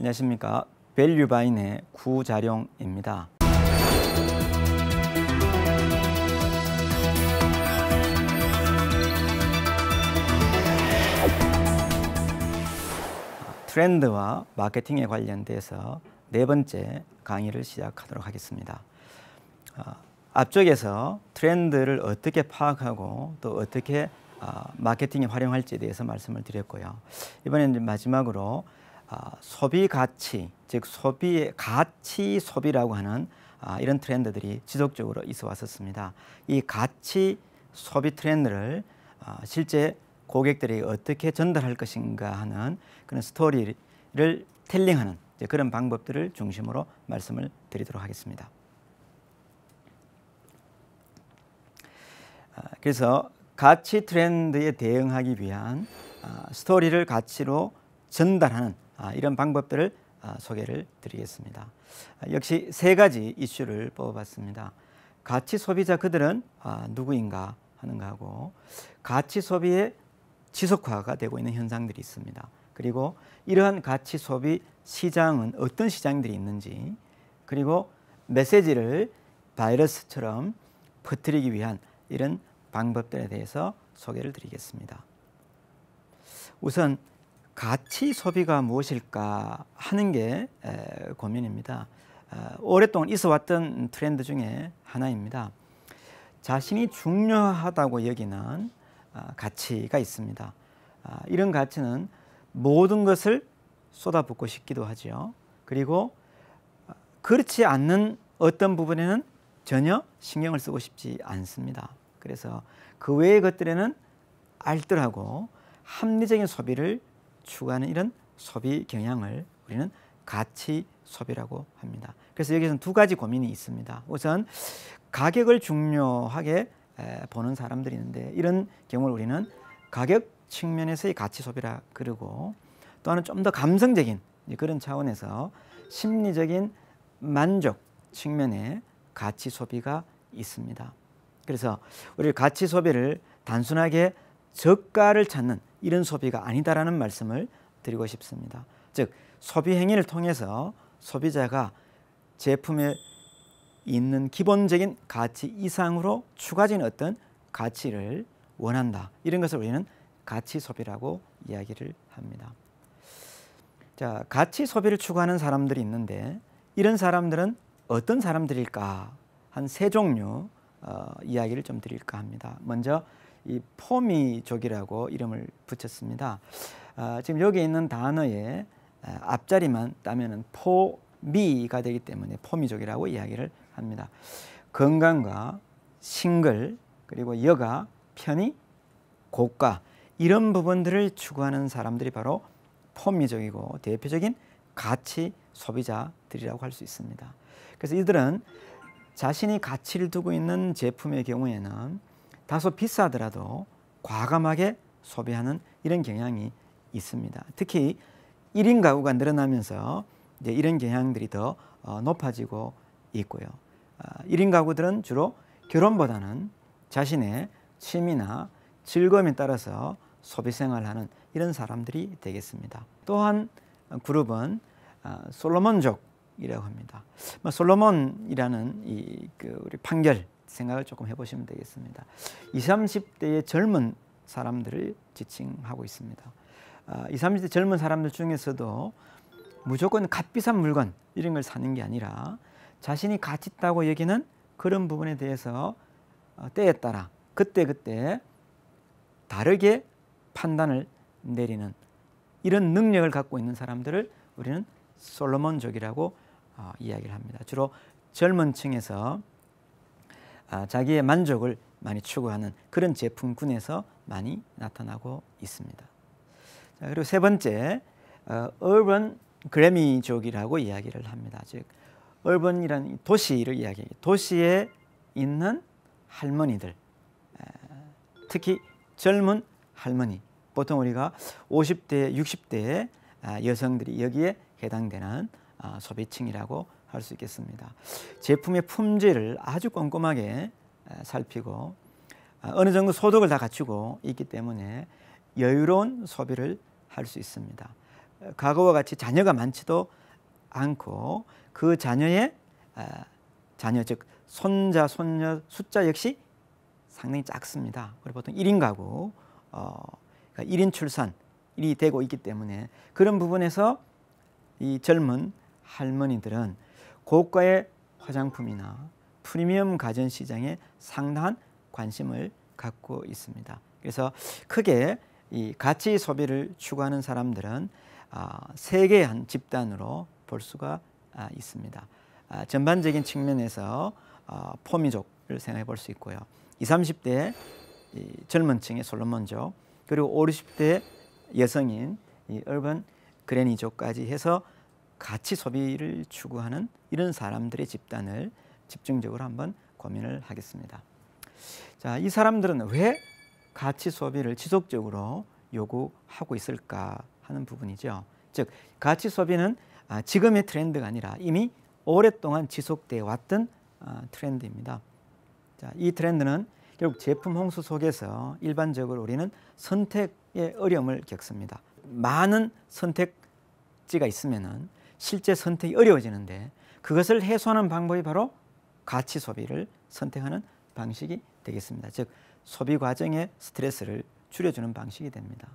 안녕하십니까. 밸류바인의 구자룡입니다. 트렌드와 마케팅에 관련돼서 네 번째 강의를 시작하도록 하겠습니다. 앞쪽에서 트렌드를 어떻게 파악하고 또 어떻게 마케팅에 활용할지에 대해서 말씀을 드렸고요. 이번에는 마지막으로 소비 가치, 즉 소비의 가치 소비라고 하는 이런 트렌드들이 지속적으로 있어 왔었습니다. 이 가치 소비 트렌드를 실제 고객들이 어떻게 전달할 것인가 하는 그런 스토리를 텔링하는 그런 방법들을 중심으로 말씀을 드리도록 하겠습니다. 그래서 가치 트렌드에 대응하기 위한 스토리를 가치로 전달하는 이런 방법들을 소개를 드리겠습니다. 역시 세 가지 이슈를 뽑아봤습니다. 가치 소비자 그들은 누구인가 하는 거하고, 가치 소비의 지속화가 되고 있는 현상들이 있습니다. 그리고 이러한 가치 소비 시장은 어떤 시장들이 있는지, 그리고 메시지를 바이러스처럼 퍼뜨리기 위한 이런 방법들에 대해서 소개를 드리겠습니다. 우선 가치 소비가 무엇일까 하는 게 고민입니다. 오랫동안 있어 왔던 트렌드 중에 하나입니다. 자신이 중요하다고 여기는 가치가 있습니다. 이런 가치는 모든 것을 쏟아붓고 싶기도 하죠. 그리고 그렇지 않는 어떤 부분에는 전혀 신경을 쓰고 싶지 않습니다. 그래서 그 외의 것들에는 알뜰하고 합리적인 소비를 추구하는 이런 소비 경향을 우리는 가치 소비라고 합니다. 그래서 여기서는 두 가지 고민이 있습니다. 우선 가격을 중요하게 보는 사람들이 있는데, 이런 경우를 우리는 가격 측면에서의 가치 소비라 그러고, 또 하나는 좀 더 감성적인 그런 차원에서 심리적인 만족 측면의 가치 소비가 있습니다. 그래서 우리 가치 소비를 단순하게 저가를 찾는 이런 소비가 아니다라는 말씀을 드리고 싶습니다. 즉, 소비 행위를 통해서 소비자가 제품에 있는 기본적인 가치 이상으로 추가적인 어떤 가치를 원한다. 이런 것을 우리는 가치 소비라고 이야기를 합니다. 자, 가치 소비를 추구하는 사람들이 있는데, 이런 사람들은 어떤 사람들일까? 한 세 종류 이야기를 좀 드릴까 합니다. 먼저 이 포미족이라고 이름을 붙였습니다. 지금 여기 있는 단어의 앞자리만 따면은 포미가 되기 때문에 포미족이라고 이야기를 합니다. 건강과 싱글, 그리고 여가, 편의, 고가, 이런 부분들을 추구하는 사람들이 바로 포미족이고 대표적인 가치 소비자들이라고 할 수 있습니다. 그래서 이들은 자신이 가치를 두고 있는 제품의 경우에는 다소 비싸더라도 과감하게 소비하는 이런 경향이 있습니다. 특히 1인 가구가 늘어나면서 이제 이런 경향들이 더 높아지고 있고요. 1인 가구들은 주로 결혼보다는 자신의 취미나 즐거움에 따라서 소비 생활하는 이런 사람들이 되겠습니다. 또한 그룹은 솔로몬족이라고 합니다. 솔로몬이라는 우리 판결 생각을 조금 해보시면 되겠습니다. 20, 30대의 젊은 사람들을 지칭하고 있습니다. 20, 30대 젊은 사람들 중에서도 무조건 값비싼 물건 이런 걸 사는 게 아니라 자신이 가치 있다고 여기는 그런 부분에 대해서 때에 따라 그때그때 다르게 판단을 내리는 이런 능력을 갖고 있는 사람들을 우리는 솔로몬족이라고 이야기를 합니다. 주로 젊은 층에서 자기의 만족을 많이 추구하는 그런 제품군에서 많이 나타나고 있습니다. 자, 그리고 세 번째, urban 그래미족이라고 이야기를 합니다. 즉, urban이라는 도시를 이야기해요. 도시에 있는 할머니들, 특히 젊은 할머니, 보통 우리가 50대, 60대의 여성들이 여기에 해당되는 소비층이라고 할 수 있겠습니다. 제품의 품질을 아주 꼼꼼하게 살피고 어느 정도 소득을 다 갖추고 있기 때문에 여유로운 소비를 할 수 있습니다. 과거와 같이 자녀가 많지도 않고 그 자녀의 자녀 즉 손자 손녀 숫자 역시 상당히 작습니다. 우리 보통 1인 가구 그러니까 1인 출산이 되고 있기 때문에 그런 부분에서 이 젊은 할머니들은 고가의 화장품이나 프리미엄 가전시장에 상당한 관심을 갖고 있습니다. 그래서 크게 이 가치 소비를 추구하는 사람들은 세 개의 한 집단으로 볼 수가 있습니다. 전반적인 측면에서 포미족을 생각해 볼 수 있고요. 20, 30대 젊은 층의 솔로몬족, 그리고 50, 60대 여성인 이 얼번 그레니족까지 해서 가치 소비를 추구하는 이런 사람들의 집단을 집중적으로 한번 고민을 하겠습니다. 자, 이 사람들은 왜 가치 소비를 지속적으로 요구하고 있을까 하는 부분이죠. 즉, 가치 소비는 지금의 트렌드가 아니라 이미 오랫동안 지속되어 왔던 트렌드입니다. 자, 이 트렌드는 결국 제품 홍수 속에서 일반적으로 우리는 선택의 어려움을 겪습니다. 많은 선택지가 있으면은 실제 선택이 어려워지는데 그것을 해소하는 방법이 바로 가치 소비를 선택하는 방식이 되겠습니다. 즉 소비 과정의 스트레스를 줄여주는 방식이 됩니다.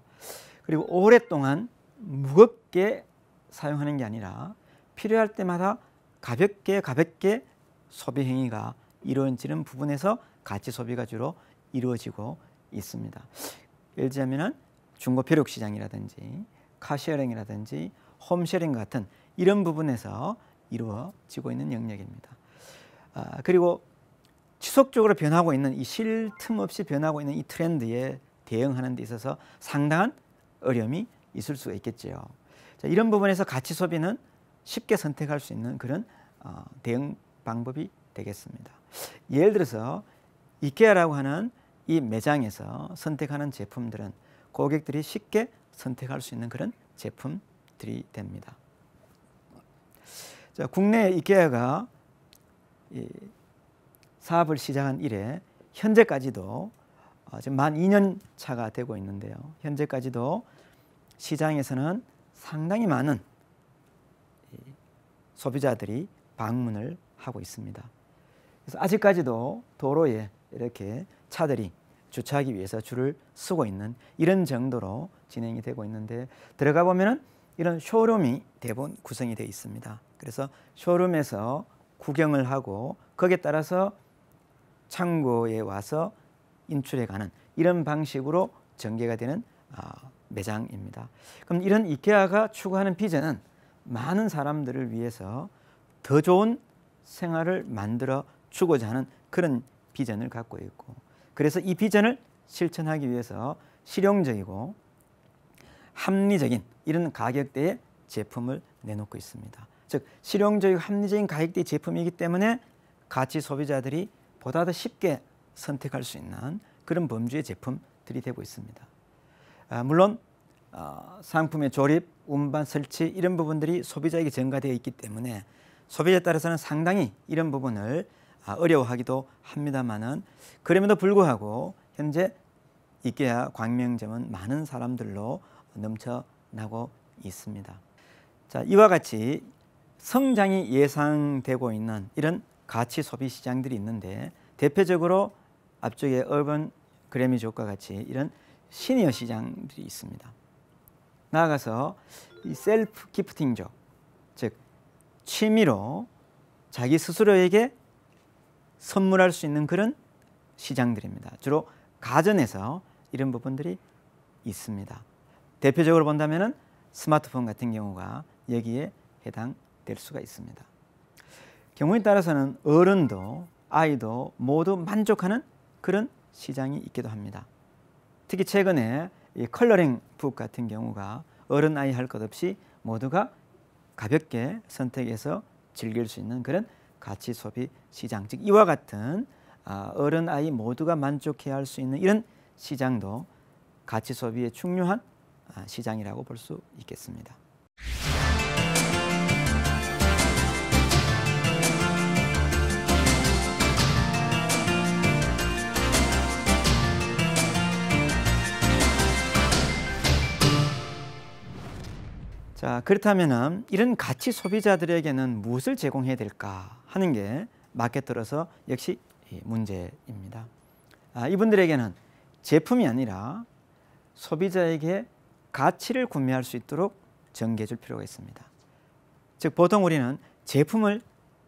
그리고 오랫동안 무겁게 사용하는 게 아니라 필요할 때마다 가볍게 소비 행위가 이루어지는 부분에서 가치 소비가 주로 이루어지고 있습니다. 예를 들자면 중고 벼룩 시장이라든지 카쉐어링이라든지 홈쉐어링 같은 이런 부분에서 이루어지고 있는 영역입니다. 그리고 지속적으로 변하고 있는 이 쉴 틈 없이 변하고 있는 이 트렌드에 대응하는 데 있어서 상당한 어려움이 있을 수가 있겠죠. 자, 이런 부분에서 가치 소비는 쉽게 선택할 수 있는 그런 대응 방법이 되겠습니다. 예를 들어서 이케아라고 하는 이 매장에서 선택하는 제품들은 고객들이 쉽게 선택할 수 있는 그런 제품들이 됩니다. 자, 국내 이케아가 사업을 시작한 이래 현재까지도 지금 만 2년 차가 되고 있는데요. 현재까지도 시장에서는 상당히 많은 소비자들이 방문을 하고 있습니다. 그래서 아직까지도 도로에 이렇게 차들이 주차하기 위해서 줄을 서고 있는 이런 정도로 진행이 되고 있는데 들어가 보면은 이런 쇼룸이 대부분 구성이 되어 있습니다. 그래서 쇼룸에서 구경을 하고 거기에 따라서 창고에 와서 인출해 가는 이런 방식으로 전개가 되는 매장입니다. 그럼 이런 이케아가 추구하는 비전은 많은 사람들을 위해서 더 좋은 생활을 만들어 주고자 하는 그런 비전을 갖고 있고, 그래서 이 비전을 실천하기 위해서 실용적이고 합리적인 이런 가격대의 제품을 내놓고 있습니다. 즉 실용적이고 합리적인 가격대의 제품이기 때문에 가치 소비자들이 보다 더 쉽게 선택할 수 있는 그런 범주의 제품들이 되고 있습니다. 물론 상품의 조립, 운반, 설치 이런 부분들이 소비자에게 전가되어 있기 때문에 소비자에 따라서는 상당히 이런 부분을 어려워하기도 합니다만은 그럼에도 불구하고 현재 이케아 광명점은 많은 사람들로 넘쳐나고 있습니다. 자, 이와 같이 성장이 예상되고 있는 이런 가치 소비 시장들이 있는데 대표적으로 앞쪽에 얼번 그레미족과 같이 이런 시니어 시장들이 있습니다. 나아가서 이 셀프 기프팅족, 즉 취미로 자기 스스로에게 선물할 수 있는 그런 시장들입니다. 주로 가전에서 이런 부분들이 있습니다. 대표적으로 본다면은 스마트폰 같은 경우가 여기에 해당될 수가 있습니다. 경우에 따라서는 어른도 아이도 모두 만족하는 그런 시장이 있기도 합니다. 특히 최근에 이 컬러링 북 같은 경우가 어른 아이 할 것 없이 모두가 가볍게 선택해서 즐길 수 있는 그런 가치 소비 시장, 즉 이와 같은 어른 아이 모두가 만족해야 할 수 있는 이런 시장도 가치 소비의 중요한 시장이라고 볼 수 있겠습니다. 자, 그렇다면은 이런 가치 소비자들에게는 무엇을 제공해야 될까 하는 게 마케터로서 역시 문제입니다. 이분들에게는 제품이 아니라 소비자에게 가치를 구매할 수 있도록 전개해 줄 필요가 있습니다. 즉 보통 우리는 제품을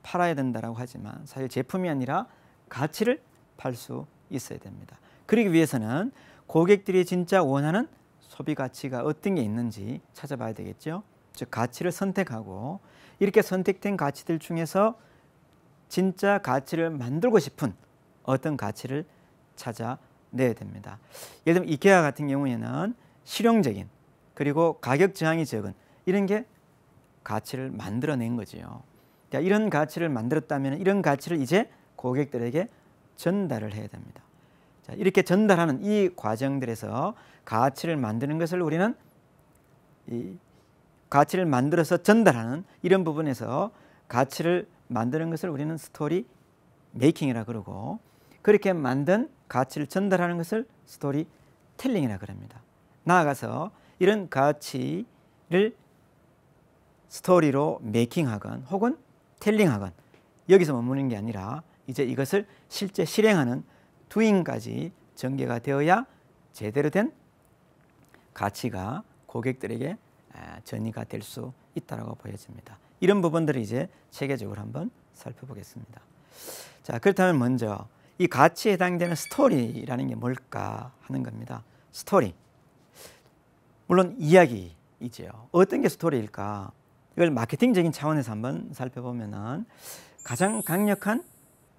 팔아야 된다고 하지만 사실 제품이 아니라 가치를 팔 수 있어야 됩니다. 그러기 위해서는 고객들이 진짜 원하는 소비 가치가 어떤 게 있는지 찾아봐야 되겠죠. 즉 가치를 선택하고 이렇게 선택된 가치들 중에서 진짜 가치를 만들고 싶은 어떤 가치를 찾아내야 됩니다. 예를 들면 이케아 같은 경우에는 실용적인 그리고 가격 저항이 적은 이런 게 가치를 만들어낸 거죠. 이런 가치를 만들었다면 이런 가치를 이제 고객들에게 전달을 해야 됩니다. 자, 이렇게 전달하는 이 과정들에서 가치를 만드는 것을 우리는 이 가치를 만들어서 전달하는 이런 부분에서 가치를 만드는 것을 우리는 스토리 메이킹이라 그러고 그렇게 만든 가치를 전달하는 것을 스토리 텔링이라 그럽니다. 나아가서 이런 가치를 스토리로 메이킹하건 혹은 텔링하건 여기서 머무는 게 아니라 이제 이것을 실제 실행하는 doing까지 전개가 되어야 제대로 된 가치가 고객들에게 전이가 될 수 있다고 보여집니다. 이런 부분들을 이제 체계적으로 한번 살펴보겠습니다. 자, 그렇다면 먼저 이 가치에 해당되는 스토리라는 게 뭘까 하는 겁니다. 스토리. 물론 이야기이죠. 어떤 게 스토리일까? 이걸 마케팅적인 차원에서 한번 살펴보면은 가장 강력한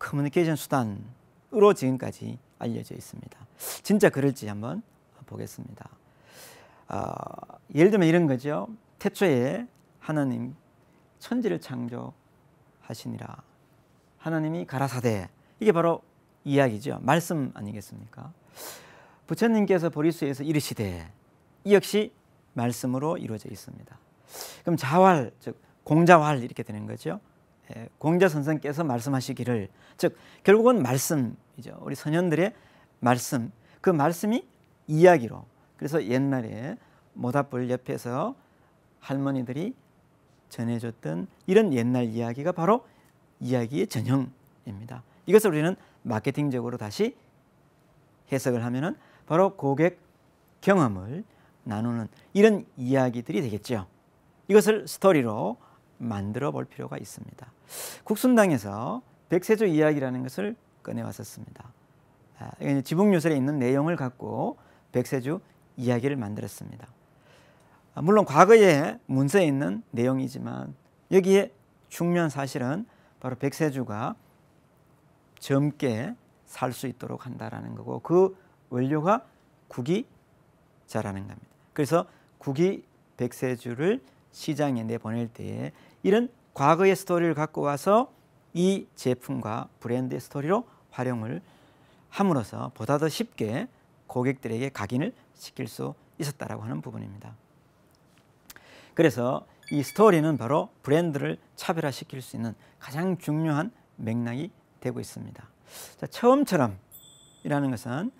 커뮤니케이션 수단으로 지금까지 알려져 있습니다. 진짜 그럴지 한번 보겠습니다. 예를 들면 이런 거죠. 태초에 하나님 천지를 창조하시니라. 하나님이 가라사대. 이게 바로 이야기죠. 말씀 아니겠습니까? 부처님께서 보리수에서 이르시되 이 역시 말씀으로 이루어져 있습니다. 그럼 자활, 즉 공자활 이렇게 되는 거죠. 공자선생께서 말씀하시기를, 즉 결국은 말씀이죠. 우리 선현들의 말씀, 그 말씀이 이야기로. 그래서 옛날에 모닥불 옆에서 할머니들이 전해줬던 이런 옛날 이야기가 바로 이야기의 전형입니다. 이것을 우리는 마케팅적으로 다시 해석을 하면은 바로 고객 경험을 나누는 이런 이야기들이 되겠죠. 이것을 스토리로 만들어 볼 필요가 있습니다. 국순당에서 백세조 이야기라는 것을 꺼내왔었습니다. 지붕유설에 있는 내용을 갖고 백세주 이야기를 만들었습니다. 물론 과거의 문서에 있는 내용이지만 여기에 중요한 사실은 바로 백세주가 젊게 살 수 있도록 한다라는 거고 그 원료가 구기자라는 겁니다. 그래서 구기 백세주를 시장에 내보낼 때에 이런 과거의 스토리를 갖고 와서 이 제품과 브랜드의 스토리로 활용을 함으로써 보다 더 쉽게 고객들에게 각인을 시킬 수 있었다라고 하는 부분입니다. 그래서 이 스토리는 바로 브랜드를 차별화시킬 수 있는 가장 중요한 맥락이 되고 있습니다. 자, 처음처럼이라는 것은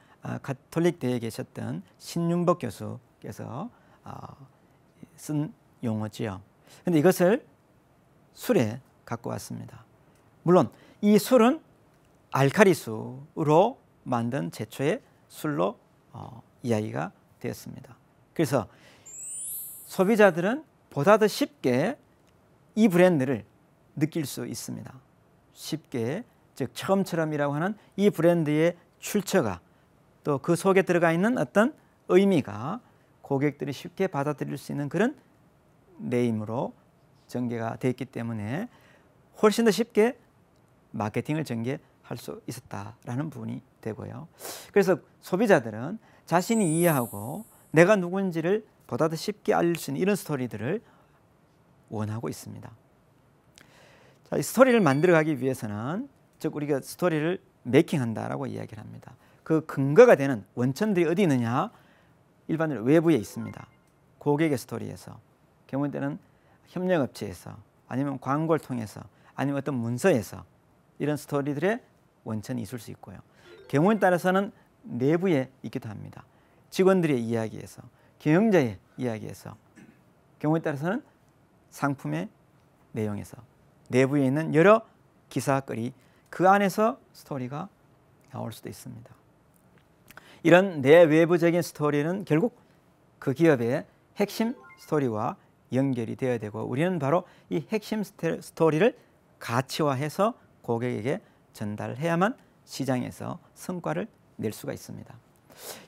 가톨릭대에 계셨던 신윤복 교수께서 쓴 용어지요. 그런데 이것을 술에 갖고 왔습니다. 물론 이 술은 알카리수로 만든 제초의 술로 이야기가 되었습니다. 그래서 소비자들은 보다 더 쉽게 이 브랜드를 느낄 수 있습니다. 쉽게, 즉 처음처럼이라고 하는 이 브랜드의 출처가 또 그 속에 들어가 있는 어떤 의미가 고객들이 쉽게 받아들일 수 있는 그런 네임으로 전개가 되었기 때문에 훨씬 더 쉽게 마케팅을 전개할 수 있었다라는 부분이 되고요. 그래서 소비자들은 자신이 이해하고 내가 누군지를 보다 더 쉽게 알릴 수 있는 이런 스토리들을 원하고 있습니다. 자, 이 스토리를 만들어가기 위해서는 즉 우리가 스토리를 메이킹한다라고 이야기를 합니다. 그 근거가 되는 원천들이 어디 있느냐? 일반적으로 외부에 있습니다. 고객의 스토리에서, 경우 때는 협력업체에서, 아니면 광고를 통해서, 아니면 어떤 문서에서 이런 스토리들의 원천이 있을 수 있고요. 경우에 따라서는 내부에 있기도 합니다. 직원들의 이야기에서, 경영자의 이야기에서 경우에 따라서는 상품의 내용에서, 내부에 있는 여러 기사거리, 그 안에서 스토리가 나올 수도 있습니다. 이런 내외부적인 스토리는 결국 그 기업의 핵심 스토리와 연결이 되어야 되고, 우리는 바로 이 핵심 스토리를 가치화해서 고객에게 전달해야만 시장에서 성과를 낼 수가 있습니다.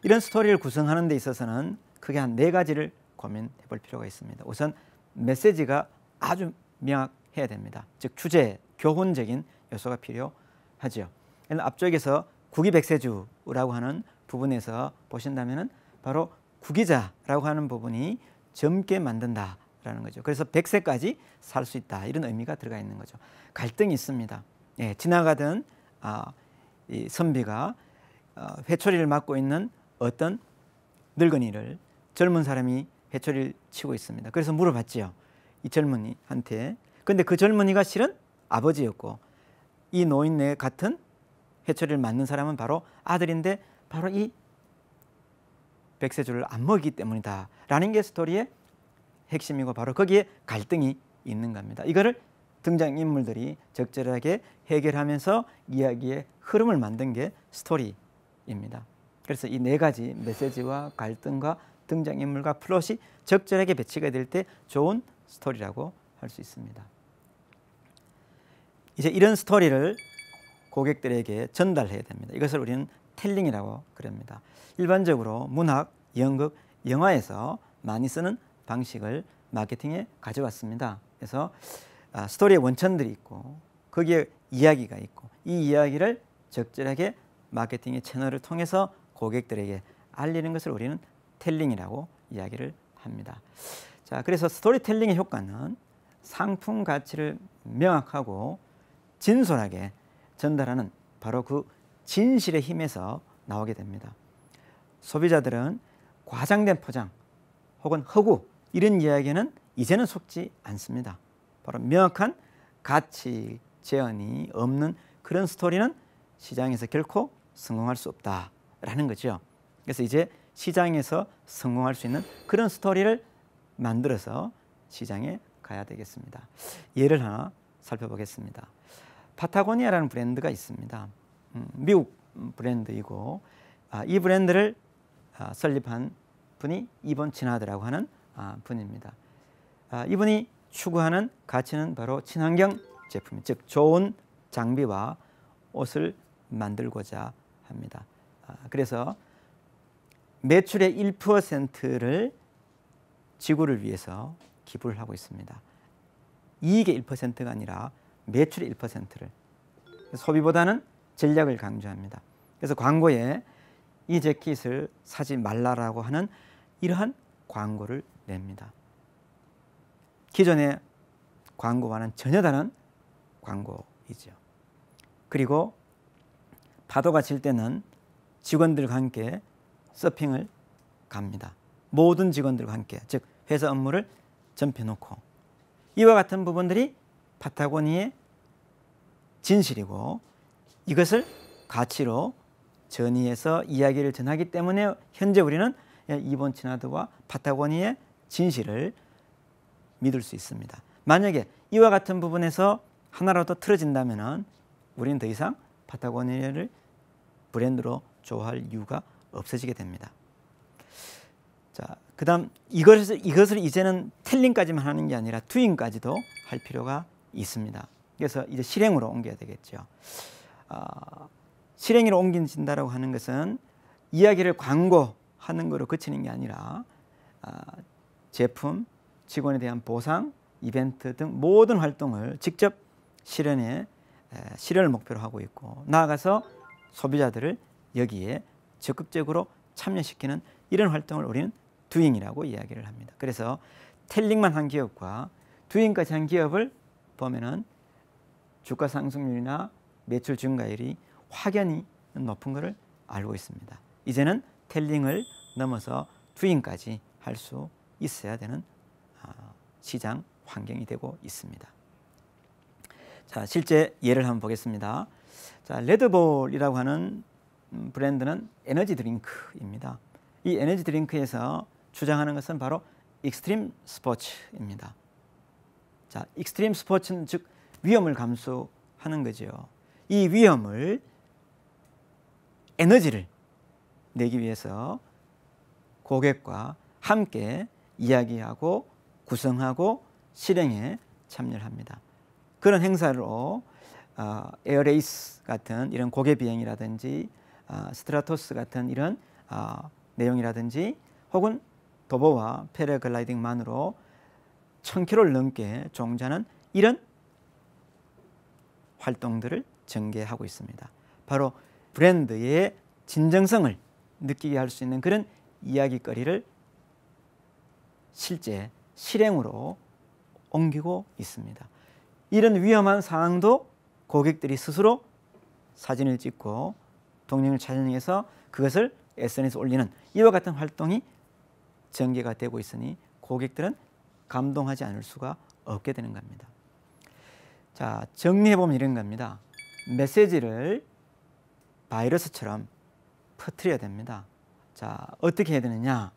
이런 스토리를 구성하는 데 있어서는 크게 한 4가지를 고민해 볼 필요가 있습니다. 우선 메시지가 아주 명확해야 됩니다. 즉 주제, 교훈적인 요소가 필요하죠. 앞쪽에서 국위백세주라고 하는 부분에서 보신다면 바로 구기자라고 하는 부분이 젊게 만든다라는 거죠. 그래서 100세까지 살 수 있다, 이런 의미가 들어가 있는 거죠. 갈등이 있습니다. 예, 지나가던 이 선비가 회초리를 맡고 있는 어떤 늙은이를, 젊은 사람이 회초리를 치고 있습니다. 그래서 물어봤지요, 이 젊은이한테. 근데 그 젊은이가 실은 아버지였고, 이 노인네 같은 회초리를 맞는 사람은 바로 아들인데 바로 이 백세주를 안 먹이기 때문이다 라는 게 스토리의 핵심이고, 바로 거기에 갈등이 있는 겁니다. 이거를 등장인물들이 적절하게 해결하면서 이야기의 흐름을 만든 게 스토리입니다. 그래서 이 4가지 메시지와 갈등과 등장인물과 플롯이 적절하게 배치가 될 때 좋은 스토리라고 할 수 있습니다. 이제 이런 스토리를 고객들에게 전달해야 됩니다. 이것을 우리는 텔링이라고 그럽니다. 일반적으로 문학, 연극, 영화에서 많이 쓰는 방식을 마케팅에 가져왔습니다. 그래서 스토리의 원천들이 있고, 거기에 이야기가 있고, 이 이야기를 적절하게 마케팅의 채널을 통해서 고객들에게 알리는 것을 우리는 텔링이라고 이야기를 합니다. 자, 그래서 스토리텔링의 효과는 상품 가치를 명확하고 진솔하게 전달하는 바로 그 진실의 힘에서 나오게 됩니다. 소비자들은 과장된 포장 혹은 허구, 이런 이야기는 이제는 속지 않습니다. 바로 명확한 가치 제한이 없는 그런 스토리는 시장에서 결코 성공할 수 없다라는 거죠. 그래서 이제 시장에서 성공할 수 있는 그런 스토리를 만들어서 시장에 가야 되겠습니다. 예를 하나 살펴보겠습니다. 파타고니아라는 브랜드가 있습니다. 미국 브랜드이고, 이 브랜드를 설립한 분이 이본 치나드라고 하는 분입니다. 이분이 추구하는 가치는 바로 친환경 제품, 즉 좋은 장비와 옷을 만들고자 합니다. 그래서 매출의 1%를 지구를 위해서 기부를 하고 있습니다. 이익의 1%가 아니라 매출의 1%를, 소비보다는 전략을 강조합니다. 그래서 광고에 이 재킷을 사지 말라라고 하는 이러한 광고를 냅니다. 기존의 광고와는 전혀 다른 광고이죠. 그리고 파도가 칠 때는 직원들과 함께 서핑을 갑니다. 모든 직원들과 함께, 즉 회사 업무를 전펴놓고, 이와 같은 부분들이 파타고니아의 진실이고, 이것을 가치로 전이해서 이야기를 전하기 때문에 현재 우리는 이본 치나드와 파타고니아의 진실을 믿을 수 있습니다. 만약에 이와 같은 부분에서 하나라도 틀어진다면 우리는 더 이상 파타고니아를 브랜드로 좋아할 이유가 없어지게 됩니다. 자, 그다음 이것을 이제는 텔링까지만 하는 게 아니라 투잉까지도 할 필요가 있습니다. 그래서 이제 실행으로 옮겨야 되겠죠. 실행으로 옮긴다라고 하는 것은 이야기를 광고하는 거로 그치는 게 아니라 제품, 직원에 대한 보상, 이벤트 등 모든 활동을 직접 실현을 목표로 하고 있고, 나아가서 소비자들을 여기에 적극적으로 참여시키는 이런 활동을 우리는 두잉이라고 이야기를 합니다. 그래서 텔링만 한 기업과 두잉까지 한 기업을 보면은 주가 상승률이나 매출 증가율이 확연히 높은 것을 알고 있습니다. 이제는 텔링을 넘어서 두잉까지 할 수 있어야 되는 시장 환경이 되고 있습니다. 자, 실제 예를 한번 보겠습니다. 자, 레드볼이라고 하는 브랜드는 에너지 드링크입니다. 이 에너지 드링크에서 주장하는 것은 바로 익스트림 스포츠입니다. 자, 익스트림 스포츠는 즉 위험을 감수하는 거죠. 이 위험을 에너지를 내기 위해서 고객과 함께 이야기하고 구성하고 실행에 참여를 합니다. 그런 행사로 에어레이스 같은 이런 고개 비행이라든지 스트라토스 같은 이런 내용이라든지 혹은 도보와 패러글라이딩만으로 1000km를 넘게 종주하는 이런 활동들을 전개하고 있습니다. 바로 브랜드의 진정성을 느끼게 할 수 있는 그런 이야기거리를 실제 실행으로 옮기고 있습니다. 이런 위험한 상황도 고객들이 스스로 사진을 찍고 동영을 촬영해서 그것을 SNS에 올리는 이와 같은 활동이 전개가 되고 있으니 고객들은 감동하지 않을 수가 없게 되는 겁니다. 자, 정리해보면 이런 겁니다. 메시지를 바이러스처럼 퍼뜨려야 됩니다. 자, 어떻게 해야 되느냐?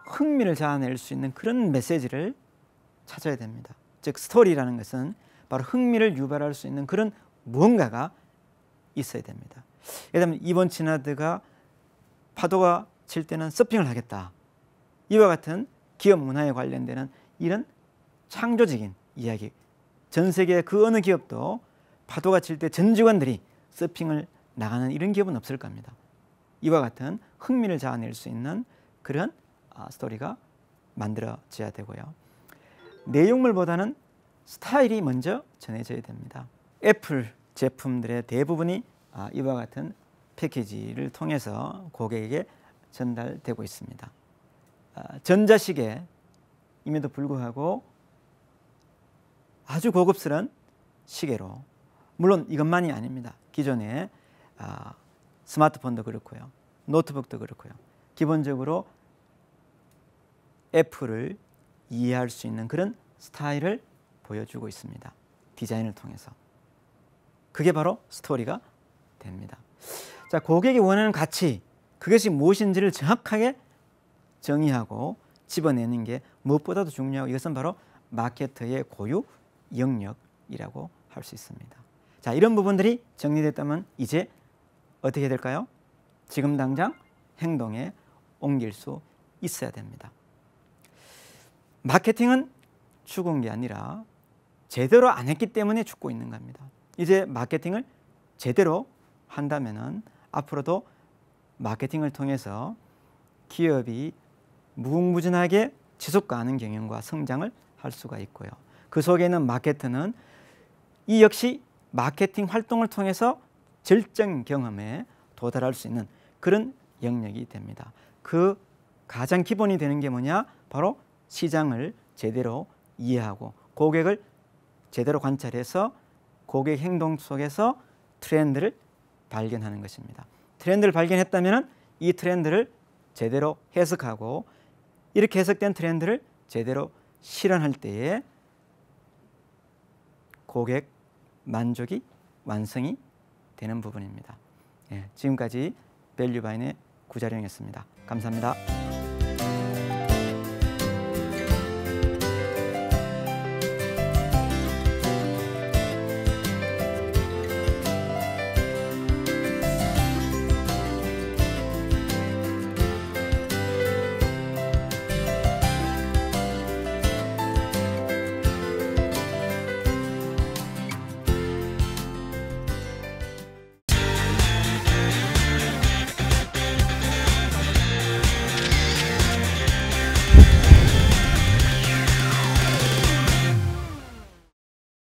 흥미를 자아낼 수 있는 그런 메시지를 찾아야 됩니다. 즉 스토리라는 것은 바로 흥미를 유발할 수 있는 그런 무언가가 있어야 됩니다. 예를 들면 이번 치나드가 파도가 칠 때는 서핑을 하겠다. 이와 같은 기업 문화에 관련되는 이런 창조적인 이야기. 전 세계 그 어느 기업도 파도가 칠 때 전 직원들이 서핑을 나가는 이런 기업은 없을 겁니다. 이와 같은 흥미를 자아낼 수 있는 그런 스토리가 만들어져야 되고요. 내용물보다는 스타일이 먼저 전해져야 됩니다. 애플 제품들의 대부분이 이와 같은 패키지를 통해서 고객에게 전달되고 있습니다. 전자시계임에도 불구하고 아주 고급스러운 시계로, 물론 이것만이 아닙니다. 기존의 스마트폰도 그렇고요, 노트북도 그렇고요. 기본적으로 애플을 이해할 수 있는 그런 스타일을 보여주고 있습니다. 디자인을 통해서. 그게 바로 스토리가 됩니다. 자, 고객이 원하는 가치, 그것이 무엇인지를 정확하게 정의하고 집어내는 게 무엇보다도 중요하고 이것은 바로 마케터의 고유 영역이라고 할 수 있습니다. 자, 이런 부분들이 정리됐다면 이제 어떻게 될까요? 지금 당장 행동에 옮길 수 있어야 됩니다. 마케팅은 죽은 게 아니라 제대로 안 했기 때문에 죽고 있는 겁니다. 이제 마케팅을 제대로 한다면은 앞으로도 마케팅을 통해서 기업이 무궁무진하게 지속 가능 경영과 성장을 할 수가 있고요. 그 속에 있는 마케터는 이 역시 마케팅 활동을 통해서 절정 경험에 도달할 수 있는 그런 영역이 됩니다. 그 가장 기본이 되는 게 뭐냐? 바로 시장을 제대로 이해하고 고객을 제대로 관찰해서 고객 행동 속에서 트렌드를 발견하는 것입니다. 트렌드를 발견했다면 이 트렌드를 제대로 해석하고 이렇게 해석된 트렌드를 제대로 실현할 때에 고객 만족이 완성이 되는 부분입니다. 지금까지 밸류바인의 구자룡이었습니다. 감사합니다.